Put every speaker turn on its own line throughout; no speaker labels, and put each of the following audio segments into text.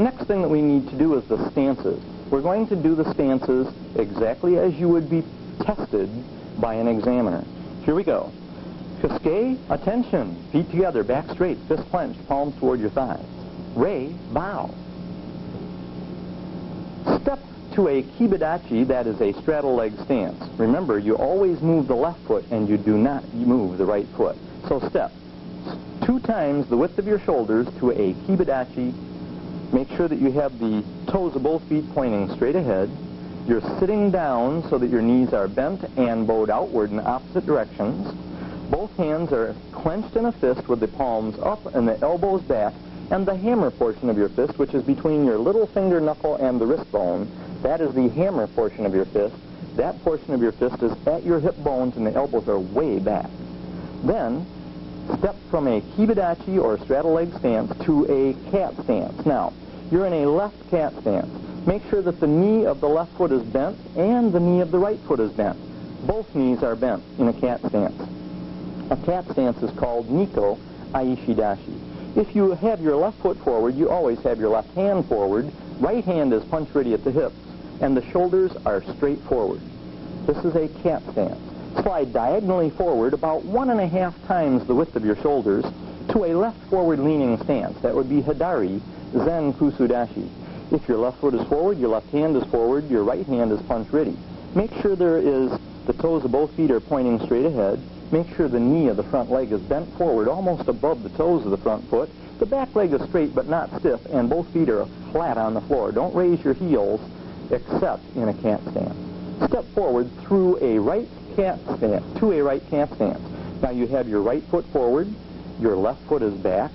Next thing that we need to do is the stances. We're going to do the stances exactly as you would be tested by an examiner. Here we go. Fisque, attention, feet together, back straight, fist clenched, palms toward your thighs. Re, bow. Step to a kibidachi, that is a straddle leg stance. Remember, you always move the left foot and you do not move the right foot. So step 2 times the width of your shoulders to a kibidachi. Make sure that you have the toes of both feet pointing straight ahead. You're sitting down so that your knees are bent and bowed outward in opposite directions. Both hands are clenched in a fist with the palms up and the elbows back, and the hammer portion of your fist, which is between your little finger knuckle and the wrist bone, that is the hammer portion of your fist. That portion of your fist is at your hip bones and the elbows are way back. Then, step from a kibidachi or straddle leg stance to a cat stance. Now, you're in a left cat stance. Make sure that the knee of the left foot is bent and the knee of the right foot is bent. Both knees are bent in a cat stance. A cat stance is called Nikko Aishidashi. If you have your left foot forward, you always have your left hand forward. Right hand is punch ready at the hips, and the shoulders are straight forward. This is a cat stance. Slide diagonally forward about 1.5 times the width of your shoulders to a left forward leaning stance. That would be Hidari Zen Kusudashi. If your left foot is forward, your left hand is forward, your right hand is punch ready. Make sure the toes of both feet are pointing straight ahead. Make sure the knee of the front leg is bent forward almost above the toes of the front foot. The back leg is straight but not stiff, and both feet are flat on the floor. Don't raise your heels except in a cat stance. Step forward through a right cat stance, to a right cat stance. Now you have your right foot forward, your left foot is back,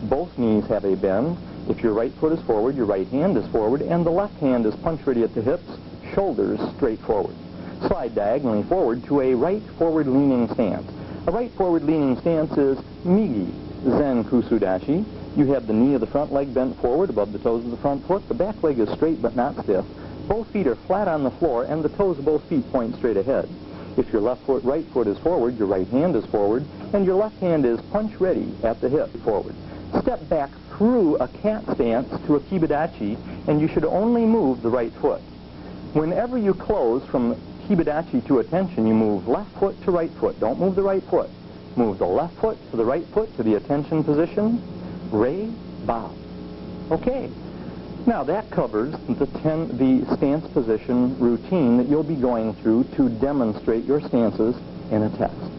both knees have a bend. If your right foot is forward, your right hand is forward, and the left hand is punch ready at the hips, shoulders straight forward. Slide diagonally forward to a right forward leaning stance. A right forward leaning stance is Migi Zen Kusudashi. You have the knee of the front leg bent forward above the toes of the front foot. The back leg is straight but not stiff. Both feet are flat on the floor and the toes of both feet point straight ahead. If your right foot is forward, your right hand is forward, and your left hand is punch ready at the hip forward. Step back through a cat stance to a kibidachi, and you should only move the right foot. Whenever you close from kibidachi to attention, you move left foot to right foot. Don't move the right foot. Move the left foot to the right foot to the attention position. Re, bow. Okay. Now that covers the stance position routine that you'll be going through to demonstrate your stances in a test.